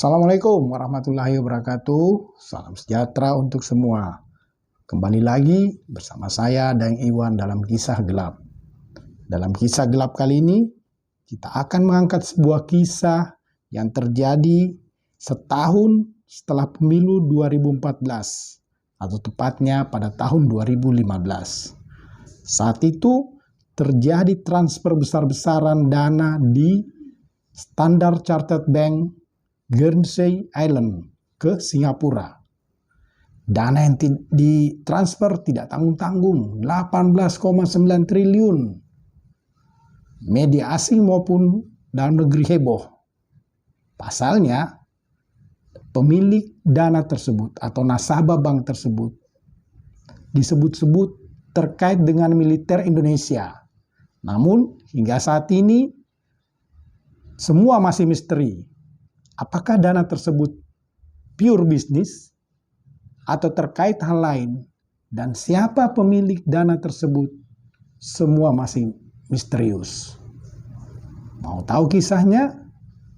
Assalamualaikum warahmatullahi wabarakatuh. Salam sejahtera untuk semua. Kembali lagi bersama saya Daeng Iwan dalam kisah gelap. Dalam kisah gelap kali ini, kita akan mengangkat sebuah kisah yang terjadi setahun setelah pemilu 2014, atau tepatnya pada tahun 2015. Saat itu terjadi transfer besar-besaran dana di Standard Chartered Bank Guernsey Island ke Singapura. Dana yang ditransfer tidak tanggung-tanggung, 18,9 triliun. Media asing maupun dalam negeri heboh. Pasalnya, pemilik dana tersebut atau nasabah bank tersebut disebut-sebut terkait dengan militer Indonesia. Namun, hingga saat ini, semua masih misteri. Apakah dana tersebut pure bisnis atau terkait hal lain, dan siapa pemilik dana tersebut, semua masih misterius. Mau tahu kisahnya?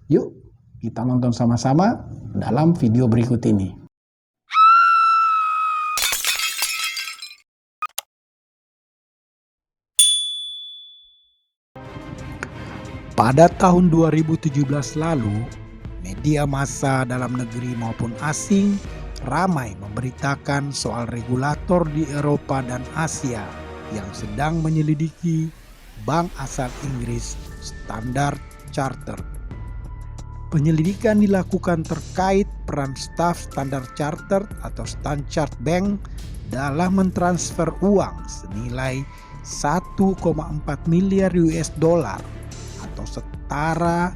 Yuk kita nonton sama-sama dalam video berikut ini. Pada tahun 2017 lalu, media massa dalam negeri maupun asing ramai memberitakan soal regulator di Eropa dan Asia yang sedang menyelidiki bank asal Inggris Standard Chartered. Penyelidikan dilakukan terkait peran staf Standard Chartered atau Standard Bank dalam mentransfer uang senilai 1,4 miliar US dollar atau setara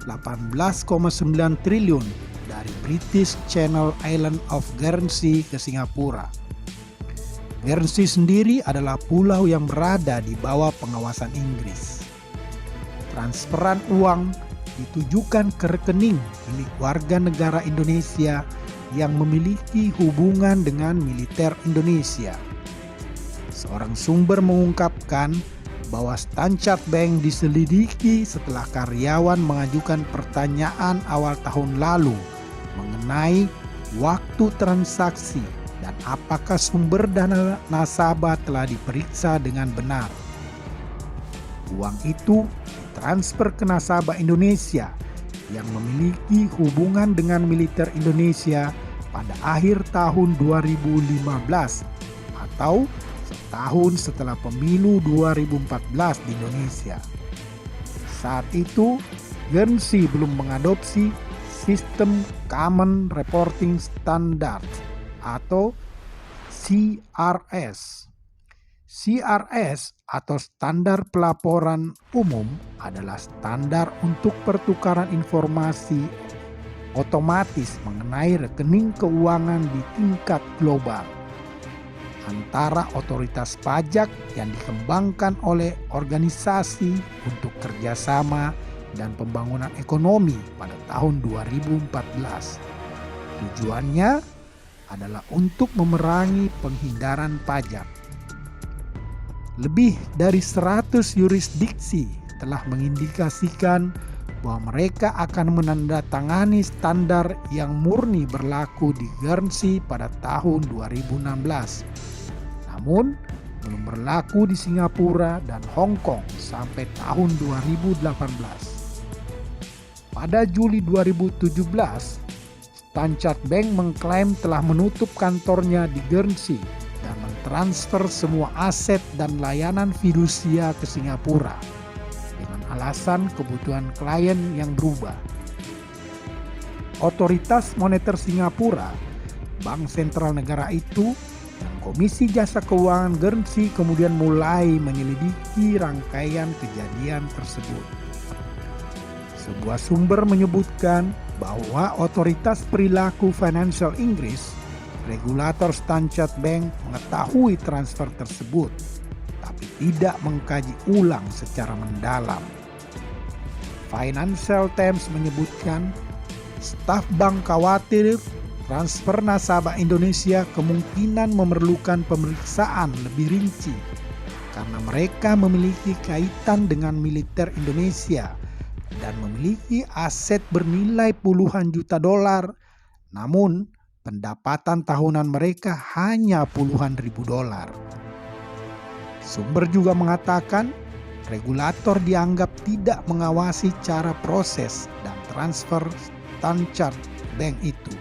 18,9 triliun dari British Channel Island of Guernsey ke Singapura. Guernsey sendiri adalah pulau yang berada di bawah pengawasan Inggris. Transferan uang ditujukan ke rekening milik warga negara Indonesia yang memiliki hubungan dengan militer Indonesia. Seorang sumber mengungkapkan bahwa Standard Bank diselidiki setelah karyawan mengajukan pertanyaan awal tahun lalu mengenai waktu transaksi dan apakah sumber dana nasabah telah diperiksa dengan benar. Uang itu ditransfer ke nasabah Indonesia yang memiliki hubungan dengan militer Indonesia pada akhir tahun 2015 atau setahun setelah pemilu 2014 di Indonesia. Saat itu, Guernsey belum mengadopsi sistem Common Reporting Standard atau CRS. CRS atau Standar Pelaporan Umum adalah standar untuk pertukaran informasi otomatis mengenai rekening keuangan di tingkat global antara otoritas pajak yang dikembangkan oleh organisasi untuk kerjasama dan pembangunan ekonomi pada tahun 2014. Tujuannya adalah untuk memerangi penghindaran pajak. Lebih dari 100 yurisdiksi telah mengindikasikan bahwa mereka akan menandatangani standar yang murni berlaku di Guernsey pada tahun 2016. Namun, belum berlaku di Singapura dan Hong Kong sampai tahun 2018. Pada Juli 2017, Standard Bank mengklaim telah menutup kantornya di Guernsey dan mentransfer semua aset dan layanan fidusia ke Singapura dengan alasan kebutuhan klien yang berubah. Otoritas Moneter Singapura, bank sentral negara itu, dan Komisi Jasa Keuangan Guernsey kemudian mulai menyelidiki rangkaian kejadian tersebut. Sebuah sumber menyebutkan bahwa Otoritas Perilaku Financial Inggris, regulator Standard Bank, mengetahui transfer tersebut, tapi tidak mengkaji ulang secara mendalam. Financial Times menyebutkan staf bank khawatir transfer nasabah Indonesia kemungkinan memerlukan pemeriksaan lebih rinci karena mereka memiliki kaitan dengan militer Indonesia dan memiliki aset bernilai puluhan juta dolar, namun pendapatan tahunan mereka hanya puluhan ribu dolar. Sumber juga mengatakan regulator dianggap tidak mengawasi cara proses dan transfer Standard Bank itu.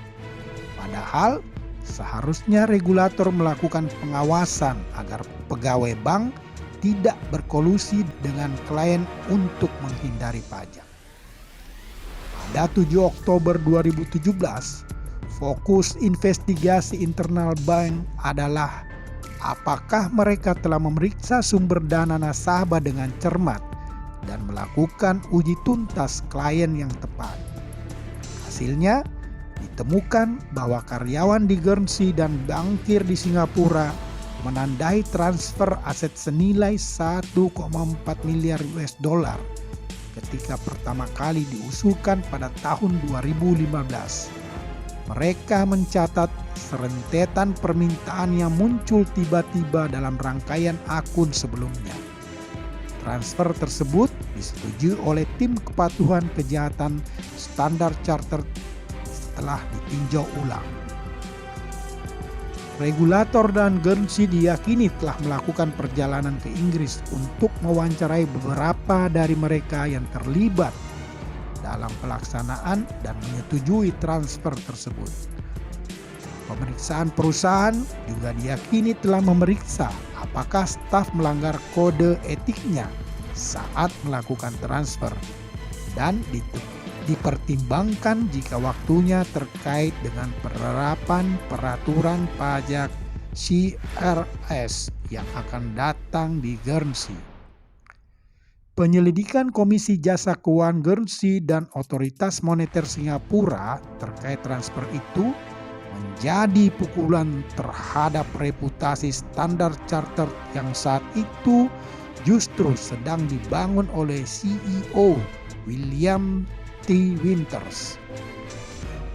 Padahal seharusnya regulator melakukan pengawasan agar pegawai bank tidak berkolusi dengan klien untuk menghindari pajak. Pada 7 Oktober 2017, fokus investigasi internal bank adalah apakah mereka telah memeriksa sumber dana nasabah dengan cermat dan melakukan uji tuntas klien yang tepat. Hasilnya ditemukan bahwa karyawan di Guernsey dan bankir di Singapura menandai transfer aset senilai 1,4 miliar US dollar ketika pertama kali diusulkan pada tahun 2015. Mereka mencatat serentetan permintaan yang muncul tiba-tiba dalam rangkaian akun sebelumnya. Transfer tersebut disetujui oleh tim kepatuhan kejahatan Standard Chartered setelah ditinjau ulang. Regulator dan Guernsey diyakini telah melakukan perjalanan ke Inggris untuk mewawancarai beberapa dari mereka yang terlibat dalam pelaksanaan dan menyetujui transfer tersebut. Pemeriksaan perusahaan juga diyakini telah memeriksa apakah staf melanggar kode etiknya saat melakukan transfer dan dipertimbangkan jika waktunya terkait dengan penerapan peraturan pajak CRS yang akan datang di Guernsey. Penyelidikan Komisi Jasa Keuangan Guernsey dan Otoritas Moneter Singapura terkait transfer itu menjadi pukulan terhadap reputasi Standard Chartered yang saat itu justru sedang dibangun oleh CEO William T. Winters.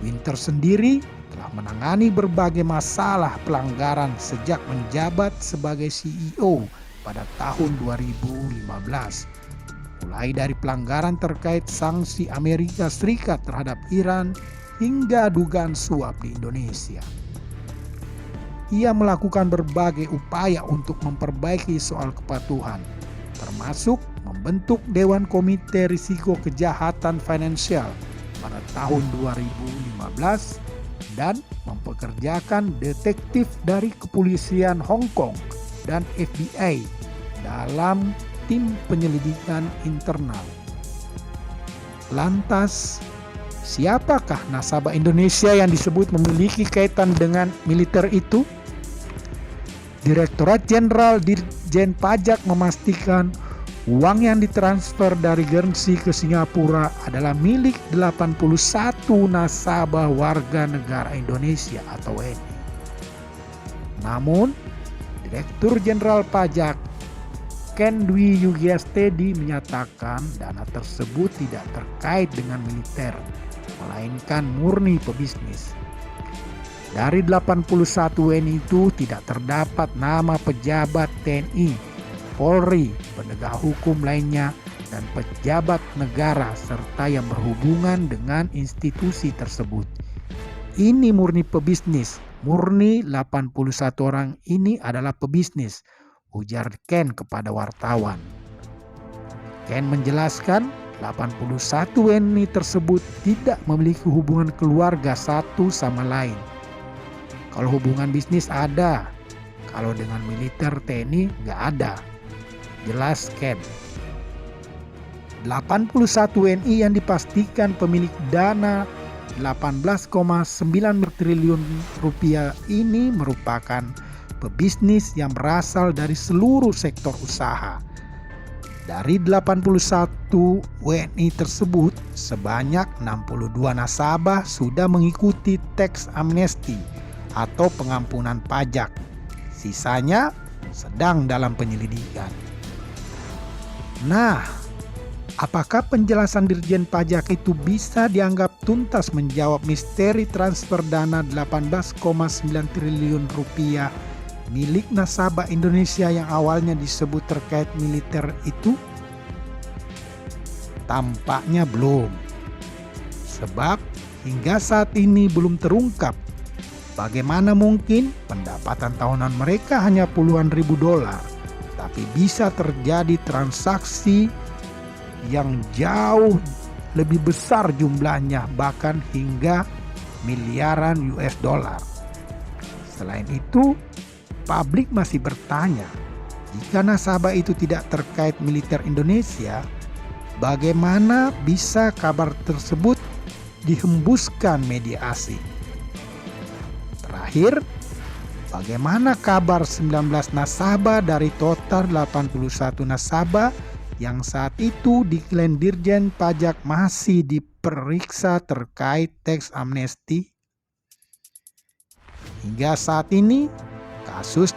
Winters sendiri telah menangani berbagai masalah pelanggaran sejak menjabat sebagai CEO pada tahun 2015. Mulai dari pelanggaran terkait sanksi Amerika Serikat terhadap Iran hingga dugaan suap di Indonesia. Ia melakukan berbagai upaya untuk memperbaiki soal kepatuhan, termasuk membentuk Dewan Komite Risiko Kejahatan Finansial pada tahun 2015 dan mempekerjakan detektif dari Kepolisian Hong Kong dan FBI dalam tim penyelidikan internal. Lantas, siapakah nasabah Indonesia yang disebut memiliki kaitan dengan militer itu? Direktorat Jenderal Dirjen Pajak memastikan uang yang ditransfer dari Guernsey ke Singapura adalah milik 81 nasabah warga negara Indonesia atau WNI. Namun, Direktur Jenderal Pajak Ken Dwi Yugiastedi menyatakan dana tersebut tidak terkait dengan militer, melainkan murni pebisnis. Dari 81 WNI itu tidak terdapat nama pejabat TNI, Polri, penegak hukum lainnya, dan pejabat negara serta yang berhubungan dengan institusi tersebut. Ini murni pebisnis, murni 81 orang ini adalah pebisnis, ujar Ken kepada wartawan. Ken menjelaskan 81 WNI tersebut tidak memiliki hubungan keluarga satu sama lain. Kalau hubungan bisnis ada, kalau dengan militer TNI nggak ada, jelas Ken. 81 WNI yang dipastikan pemilik dana 18,9 triliun rupiah ini merupakan pebisnis yang berasal dari seluruh sektor usaha. Dari 81 WNI tersebut, sebanyak 62 nasabah sudah mengikuti tax amnesty atau pengampunan pajak. Sisanya sedang dalam penyelidikan. Nah, Apakah penjelasan Dirjen Pajak itu bisa dianggap tuntas menjawab misteri transfer dana 18,9 triliun rupiah milik nasabah Indonesia yang awalnya disebut terkait militer itu? Tampaknya belum. Sebab hingga saat ini belum terungkap bagaimana mungkin pendapatan tahunan mereka hanya puluhan ribu dolar, tapi bisa terjadi transaksi yang jauh lebih besar jumlahnya, bahkan hingga miliaran US dollar. Selain itu, publik masih bertanya, jika nasabah itu tidak terkait militer Indonesia, bagaimana bisa kabar tersebut dihembuskan media asing? Terakhir, bagaimana kabar 19 nasabah dari total 81 nasabah yang saat itu diklaim Dirjen Pajak masih diperiksa terkait teks amnesti? Hingga saat ini, kasus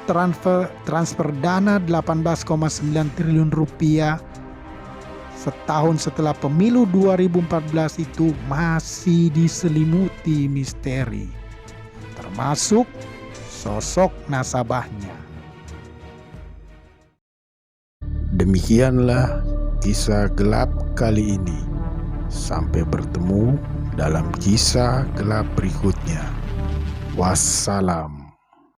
transfer dana 18,9 triliun rupiah setahun setelah pemilu 2014 itu masih diselimuti misteri, termasuk sosok nasabahnya. Demikianlah kisah gelap kali ini. Sampai bertemu dalam kisah gelap berikutnya. Wassalam.